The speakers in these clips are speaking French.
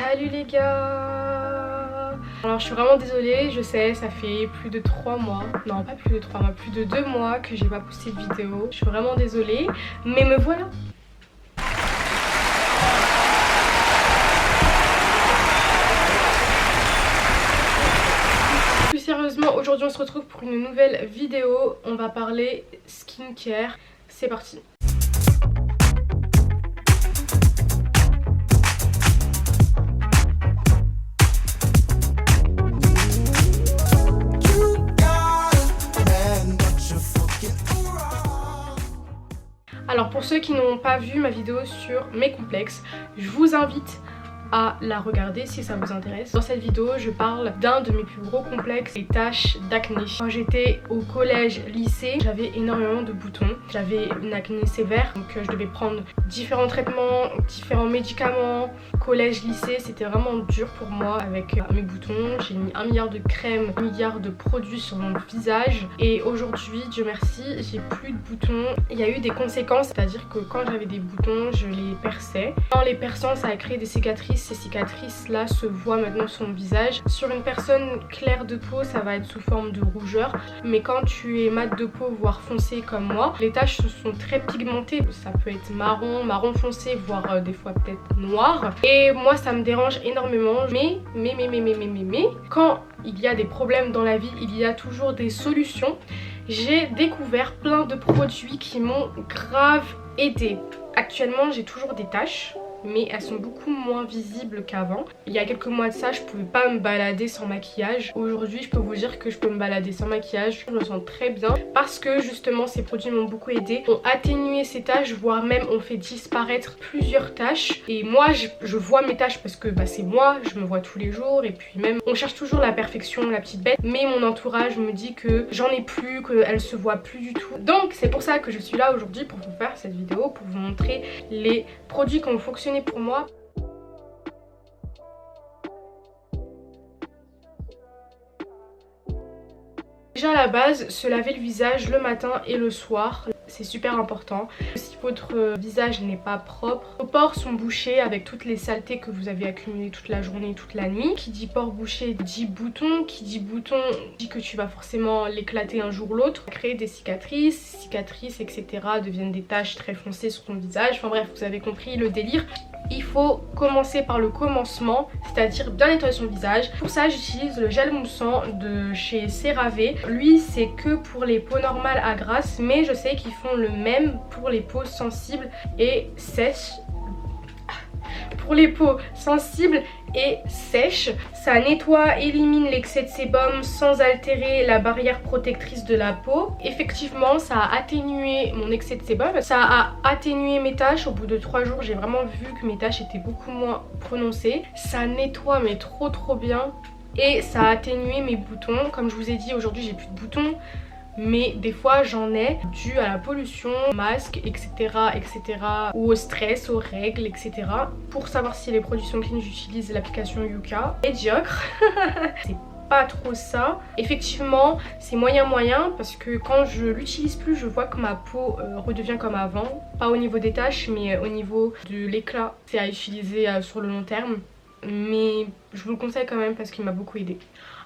Salut les gars. Alors je suis vraiment désolée, je sais, ça fait plus de 3 mois, non pas plus de 3 mois, plus de 2 mois que j'ai pas posté de vidéo. Je suis vraiment désolée, mais me voilà. Plus sérieusement, aujourd'hui on se retrouve pour une nouvelle vidéo. On va parler skincare. C'est parti. Alors pour ceux qui n'ont pas vu ma vidéo sur mes complexes, je vous invite à la regarder si ça vous intéresse. Dans cette vidéo, je parle d'un de mes plus gros complexes, les taches d'acné. Quand j'étais au collège, lycée, j'avais énormément de boutons. J'avais une acné sévère, donc je devais prendre différents traitements, différents médicaments. Collège, lycée, c'était vraiment dur pour moi avec mes boutons. J'ai mis 1 milliard de crèmes, 1 milliard de produits sur mon visage. Et aujourd'hui, Dieu merci, j'ai plus de boutons. Il y a eu des conséquences, c'est-à-dire que quand j'avais des boutons, je les perçais. En les perçant, ça a créé des cicatrices. Ces cicatrices là se voient maintenant sur mon visage. Sur une personne claire de peau, ça va être sous forme de rougeur, mais quand tu es mat de peau voire foncé comme moi, les taches sont très pigmentées. Ça peut être marron, marron foncé, voire des fois peut-être noir, et moi ça me dérange énormément. Mais quand il y a des problèmes dans la vie, il y a toujours des solutions. J'ai découvert plein de produits qui m'ont grave aidé. Actuellement j'ai toujours des taches, mais elles sont beaucoup moins visibles qu'avant. Il y a quelques mois de ça, je pouvais pas me balader sans maquillage. Aujourd'hui, je peux vous dire que je peux me balader sans maquillage. Je me sens très bien parce que justement ces produits m'ont beaucoup aidé, ont atténué ces taches, voire même ont fait disparaître plusieurs taches. Et moi, je vois mes taches parce que c'est moi, je me vois tous les jours. Et puis même, on cherche toujours la perfection, la petite bête. Mais mon entourage me dit que j'en ai plus, qu'elles se voient plus du tout. Donc c'est pour ça que je suis là aujourd'hui pour vous faire cette vidéo, pour vous montrer les produits qui ont fonctionné pour moi. Déjà à la base, se laver le visage le matin et le soir, c'est super important. Si votre visage n'est pas propre, vos pores sont bouchés avec toutes les saletés que vous avez accumulées toute la journée, toute la nuit. Qui dit pores bouchés dit bouton, qui dit bouton dit que tu vas forcément l'éclater un jour ou l'autre, créer des cicatrices, etc. deviennent des taches très foncées sur ton visage. Enfin bref, vous avez compris le délire. Il faut commencer par le commencement, c'est-à-dire bien nettoyer son visage. Pour ça, j'utilise le gel moussant de chez CeraVe. Lui, c'est que pour les peaux normales à grasse, mais je sais qu'ils font le même pour les peaux sensibles et sèches. Pour les peaux sensibles et sèches, ça nettoie, élimine l'excès de sébum sans altérer la barrière protectrice de la peau. Effectivement, ça a atténué mon excès de sébum, ça a atténué mes taches. Au bout de 3 jours, j'ai vraiment vu que mes taches étaient beaucoup moins prononcées. Ça nettoie mais trop bien, et ça a atténué mes boutons. Comme je vous ai dit, aujourd'hui j'ai plus de boutons, mais des fois j'en ai dû à la pollution, masque, etc., ou au stress, aux règles, etc. Pour savoir si les produits sont clean, j'utilise l'application Yuka. Médiocre. C'est pas trop ça. Effectivement, c'est moyen parce que quand je l'utilise plus, je vois que ma peau redevient comme avant. Pas au niveau des taches, mais au niveau de l'éclat. C'est à utiliser sur le long terme, mais je vous le conseille quand même parce qu'il m'a beaucoup aidé.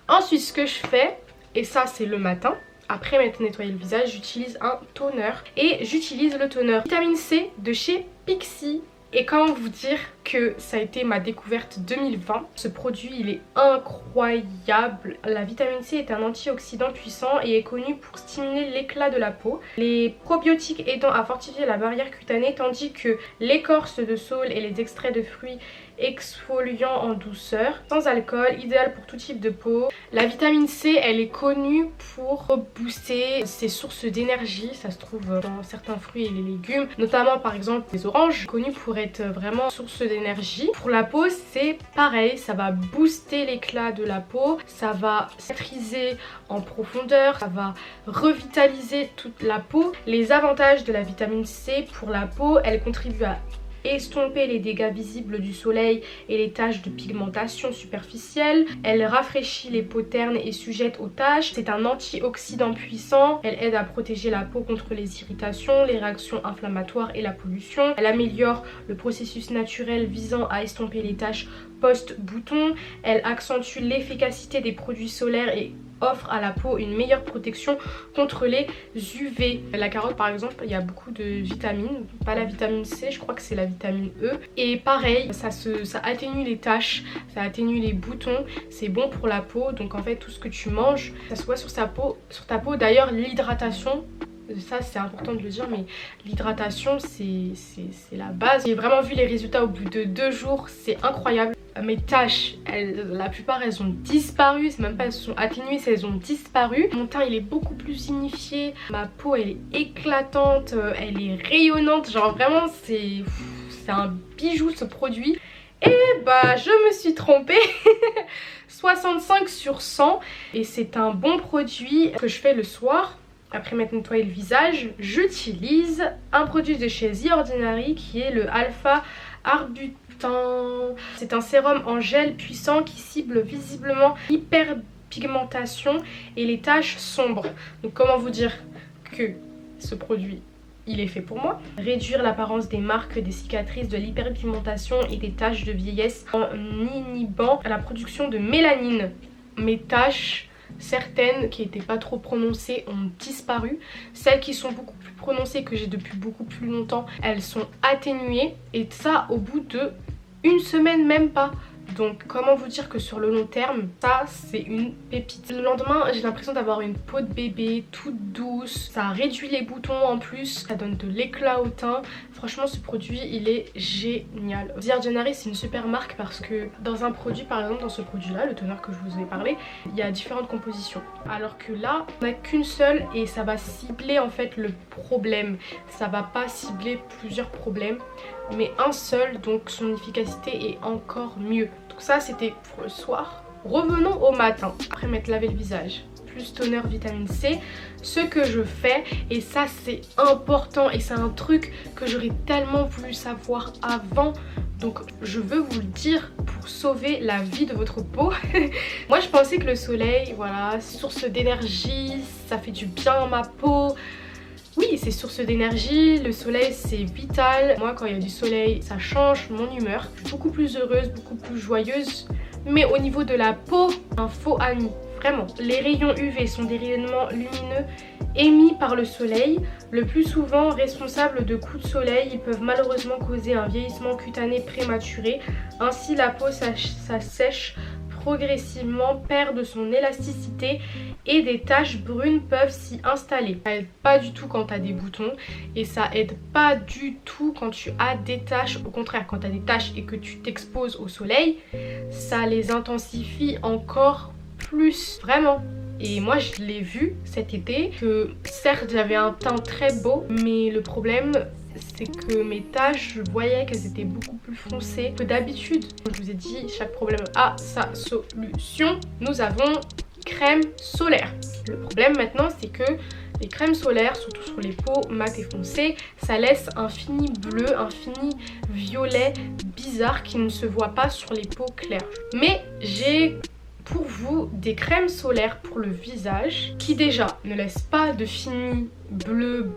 Ensuite, ce que je fais, et ça c'est le matin, après m'être nettoyé le visage, j'utilise un toner. Et j'utilise le toner vitamine C de chez Pixi. Et comment vous dire que ça a été ma découverte 2020. Ce produit, il est incroyable. La vitamine C est un antioxydant puissant et est connu pour stimuler l'éclat de la peau, les probiotiques aidant à fortifier la barrière cutanée, tandis que l'écorce de saule et les extraits de fruits exfoliant en douceur, sans alcool, idéal pour tout type de peau. La vitamine C, elle est connue pour booster ses sources d'énergie. Ça se trouve dans certains fruits et les légumes, notamment par exemple les oranges, connues pour être vraiment source d'énergie. Pour la peau, c'est pareil, ça va booster l'éclat de la peau, ça va cicatriser en profondeur, ça va revitaliser toute la peau. Les avantages de la vitamine C pour la peau, elle contribue à estomper les dégâts visibles du soleil et les taches de pigmentation superficielle. Elle rafraîchit les peaux ternes et sujettes aux taches. C'est un antioxydant puissant. Elle aide à protéger la peau contre les irritations, les réactions inflammatoires et la pollution. Elle améliore le processus naturel visant à estomper les taches post-bouton. Elle accentue l'efficacité des produits solaires et offre à la peau une meilleure protection contre les UV. La carotte par exemple, il y a beaucoup de vitamines, pas la vitamine C, je crois que c'est la vitamine E. Et pareil, ça atténue les taches, ça atténue les boutons, c'est bon pour la peau. Donc en fait tout ce que tu manges, ça se voit sur ta peau. D'ailleurs l'hydratation, ça c'est important de le dire, mais l'hydratation c'est la base. J'ai vraiment vu les résultats au bout de 2 jours, c'est incroyable. Mes taches, la plupart elles ont disparu, c'est même pas elles sont atténuées, elles ont disparu. Mon teint il est beaucoup plus unifié, ma peau elle est éclatante, elle est rayonnante, genre vraiment c'est un bijou ce produit. Et bah je me suis trompée. 65 sur 100 et c'est un bon produit que je fais le soir. Après m'être nettoyé le visage, j'utilise un produit de chez The Ordinary qui est le Alpha Arbutin. C'est un sérum en gel puissant qui cible visiblement l'hyperpigmentation et les taches sombres. Donc comment vous dire que ce produit il est fait pour moi. Réduire l'apparence des marques, des cicatrices, de l'hyperpigmentation et des taches de vieillesse en inhibant la production de mélanine. Mes taches, certaines qui n'étaient pas trop prononcées ont disparu. Celles qui sont beaucoup plus prononcées, que j'ai depuis beaucoup plus longtemps, elles sont atténuées. Et ça au bout de 1 semaine, même pas. Donc comment vous dire que sur le long terme, ça c'est une pépite. Le lendemain j'ai l'impression d'avoir une peau de bébé toute douce. Ça réduit les boutons en plus, ça donne de l'éclat au teint. Franchement ce produit il est génial. The Ordinary c'est une super marque parce que dans un produit, par exemple dans ce produit là, le toner que je vous ai parlé, il y a différentes compositions. Alors que là on n'a qu'une seule et ça va cibler en fait le problème. Ça va pas cibler plusieurs problèmes, mais un seul, donc son efficacité est encore mieux. Donc ça c'était pour le soir. Revenons au matin, après m'être lavé le visage, plus toner vitamine C. Ce que je fais, et ça c'est important et c'est un truc que j'aurais tellement voulu savoir avant, donc je veux vous le dire pour sauver la vie de votre peau. Moi je pensais que le soleil, voilà, source d'énergie, ça fait du bien à ma peau. Oui, c'est source d'énergie, le soleil c'est vital. Moi quand il y a du soleil, ça change mon humeur. Je suis beaucoup plus heureuse, beaucoup plus joyeuse. Mais au niveau de la peau, un faux ami, vraiment. Les rayons UV sont des rayonnements lumineux émis par le soleil. Le plus souvent responsables de coups de soleil, ils peuvent malheureusement causer un vieillissement cutané prématuré. Ainsi la peau s'assèche progressivement, perd de son élasticité et des taches brunes peuvent s'y installer. Ça aide pas du tout quand tu as des boutons et ça aide pas du tout quand tu as des taches. Au contraire, quand tu as des taches et que tu t'exposes au soleil, ça les intensifie encore plus, vraiment. Et moi je l'ai vu cet été que certes j'avais un teint très beau, mais le problème c'est que mes taches, je voyais qu'elles étaient beaucoup plus foncées que d'habitude. Je vous ai dit, chaque problème a sa solution. Nous avons crème solaire. Le problème maintenant c'est que les crèmes solaires, surtout sur les peaux mates et foncées, ça laisse un fini bleu, un fini violet bizarre qui ne se voit pas sur les peaux claires. Mais j'ai pour vous des crèmes solaires pour le visage qui déjà ne laissent pas de fini bleu,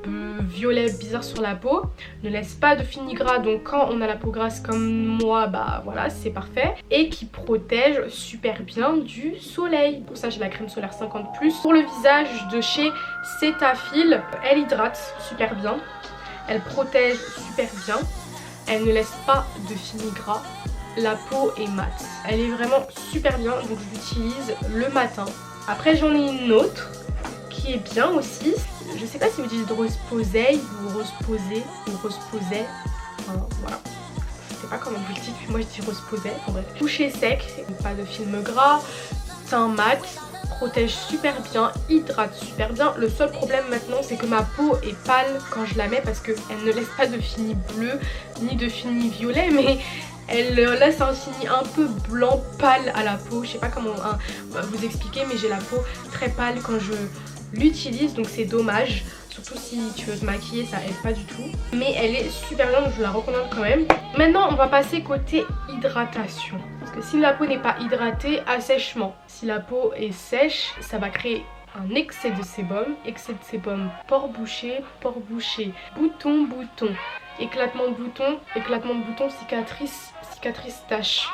violet bizarre sur la peau, ne laissent pas de fini gras, donc quand on a la peau grasse comme moi, bah voilà c'est parfait, et qui protège super bien du soleil. Pour ça j'ai la crème solaire 50+. Pour le visage de chez Cetaphil, elle hydrate super bien, elle protège super bien, elle ne laisse pas de fini gras. La peau est mate, elle est vraiment super bien, donc je l'utilise le matin. Après j'en ai une autre qui est bien aussi. Je sais pas si vous dites rose posey ou rose posé ou rose posey. Enfin, voilà. Je sais pas comment vous le dites, puis moi je dis rose posey. En bref. Toucher sec, pas de film gras, teint mat, protège super bien, hydrate super bien. Le seul problème maintenant c'est que ma peau est pâle quand je la mets parce qu'elle ne laisse pas de fini bleu ni de fini violet, mais elle laisse un fini un peu blanc pâle à la peau. Je sais pas comment vous expliquer, mais j'ai la peau très pâle quand l'utilise, donc c'est dommage. Surtout si tu veux te maquiller, ça aide pas du tout. Mais elle est super bien, donc je la recommande quand même. Maintenant, on va passer côté hydratation. Parce que si la peau n'est pas hydratée, assèchement. Si la peau est sèche, ça va créer un excès de sébum. Excès de sébum, pores bouchés, bouton, éclatement de bouton, cicatrice, tache.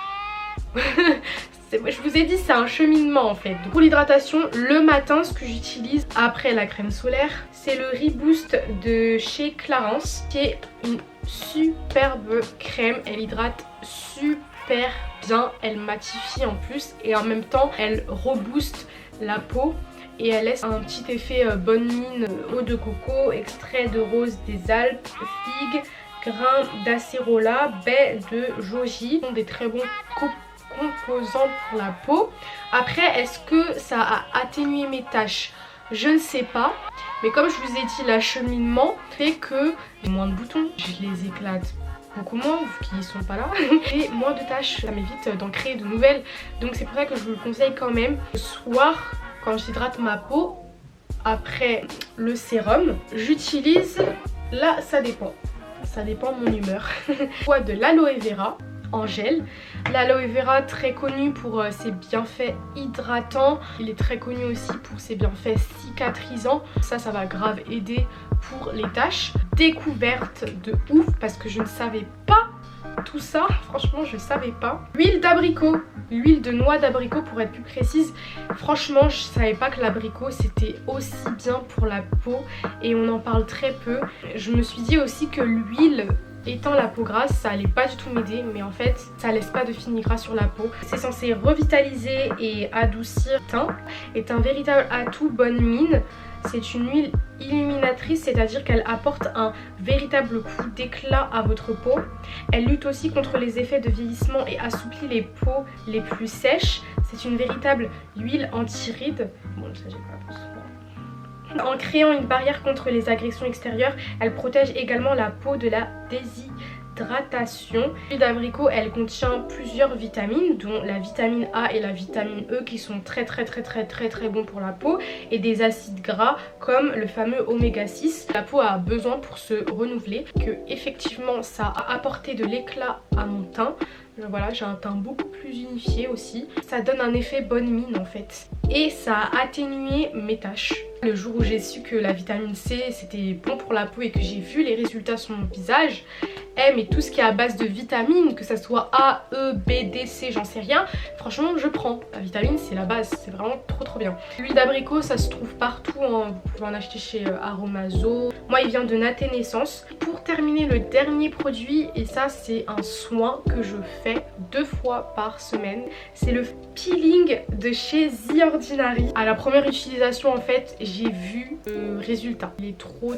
Je vous ai dit, c'est un cheminement en fait. Pour l'hydratation, le matin, ce que j'utilise après la crème solaire, c'est le Reboost de chez Clarins, qui est une superbe crème. Elle hydrate super bien, elle matifie en plus et en même temps elle rebooste la peau. Et elle laisse un petit effet bonne mine, eau de coco, extrait de rose des Alpes, figue, grains d'acérola, baie de joji. Ce sont des très bons composants pour la peau. Après, est-ce que ça a atténué mes taches? Je ne sais pas. Mais comme je vous ai dit, l'acheminement fait que j'ai moins de boutons, je les éclate beaucoup moins vu qu'ils sont pas là. Et moins de taches, ça m'évite d'en créer de nouvelles. Donc c'est pour ça que je vous le conseille quand même. Le soir, quand j'hydrate ma peau, après le sérum, j'utilise, là ça dépend de mon humeur, de l'aloe vera en gel. L'aloe vera, très connu pour ses bienfaits hydratants, il est très connu aussi pour ses bienfaits cicatrisants. Ça va grave aider pour les taches. Découverte de ouf parce que je ne savais pas tout ça, franchement je savais pas. L'huile d'abricot, l'huile de noix d'abricot pour être plus précise. Franchement je savais pas que l'abricot c'était aussi bien pour la peau et on en parle très peu. Je me suis dit aussi que l'huile étant la peau grasse, ça allait pas du tout m'aider, mais en fait ça laisse pas de fini gras sur la peau. C'est censé revitaliser et adoucir le teint, est un véritable atout bonne mine. C'est une huile illuminatrice, c'est-à-dire qu'elle apporte un véritable coup d'éclat à votre peau. Elle lutte aussi contre les effets de vieillissement et assouplit les peaux les plus sèches. C'est une véritable huile anti-rides. Bon, ça j'ai pas besoin. En créant une barrière contre les agressions extérieures, elle protège également la peau de la déshydratation. L'huile d'abricot, elle contient plusieurs vitamines, dont la vitamine A et la vitamine E qui sont très bons pour la peau, et des acides gras comme le fameux oméga 6. La peau a besoin pour se renouveler, que effectivement ça a apporté de l'éclat à mon teint. Voilà, j'ai un teint beaucoup plus unifié aussi. Ça donne un effet bonne mine en fait. Et ça a atténué mes taches. Le jour où j'ai su que la vitamine C c'était bon pour la peau et que j'ai vu les résultats sur mon visage, mais tout ce qui est à base de vitamines, que ça soit A, E, B, D, C, j'en sais rien, franchement je prends. La vitamine c'est la base, c'est vraiment trop bien. L'huile d'abricot ça se trouve partout, hein. Vous pouvez en acheter chez Aromazo. Moi il vient de Naténaissance. Pour terminer, le dernier produit, et ça c'est un soin que je fais 2 fois par semaine, c'est le peeling de chez The Ordinary. À la première utilisation en fait j'ai vu le résultat. Il est trop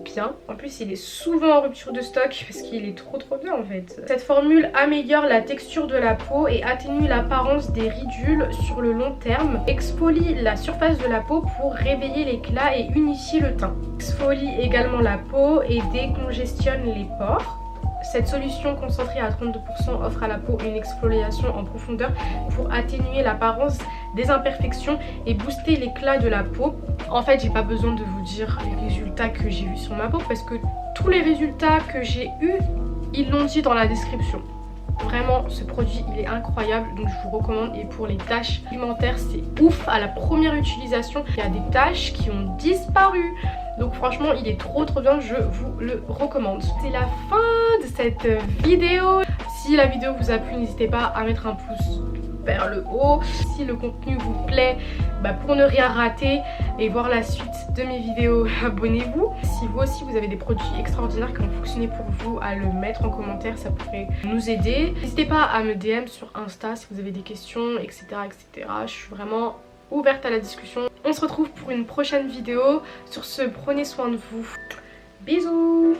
bien. En plus il est souvent en rupture de stock parce qu'il est trop bien en fait. Cette formule améliore la texture de la peau et atténue l'apparence des ridules sur le long terme. Exfolie la surface de la peau pour réveiller l'éclat et unifier le teint. Exfolie également la peau et décongestionne les pores. Cette solution concentrée à 32% offre à la peau une exfoliation en profondeur pour atténuer l'apparence des imperfections et booster l'éclat de la peau. En fait, j'ai pas besoin de vous dire les résultats que j'ai vus sur ma peau parce que tous les résultats que j'ai eus, ils l'ont dit dans la description. Vraiment, ce produit, il est incroyable, donc je vous recommande. Et pour les taches pigmentaires, c'est ouf. À la première utilisation, il y a des taches qui ont disparu. Donc franchement, il est trop bien, je vous le recommande. C'est la fin de cette vidéo. Si la vidéo vous a plu, n'hésitez pas à mettre un pouce vers le haut. Si le contenu vous plaît, pour ne rien rater et voir la suite de mes vidéos, abonnez-vous. Si vous aussi vous avez des produits extraordinaires qui ont fonctionné pour vous, à le mettre en commentaire, ça pourrait nous aider. N'hésitez pas à me DM sur Insta si vous avez des questions, etc. Je suis vraiment ouverte à la discussion. On se retrouve pour une prochaine vidéo. Sur ce, prenez soin de vous. Bisous.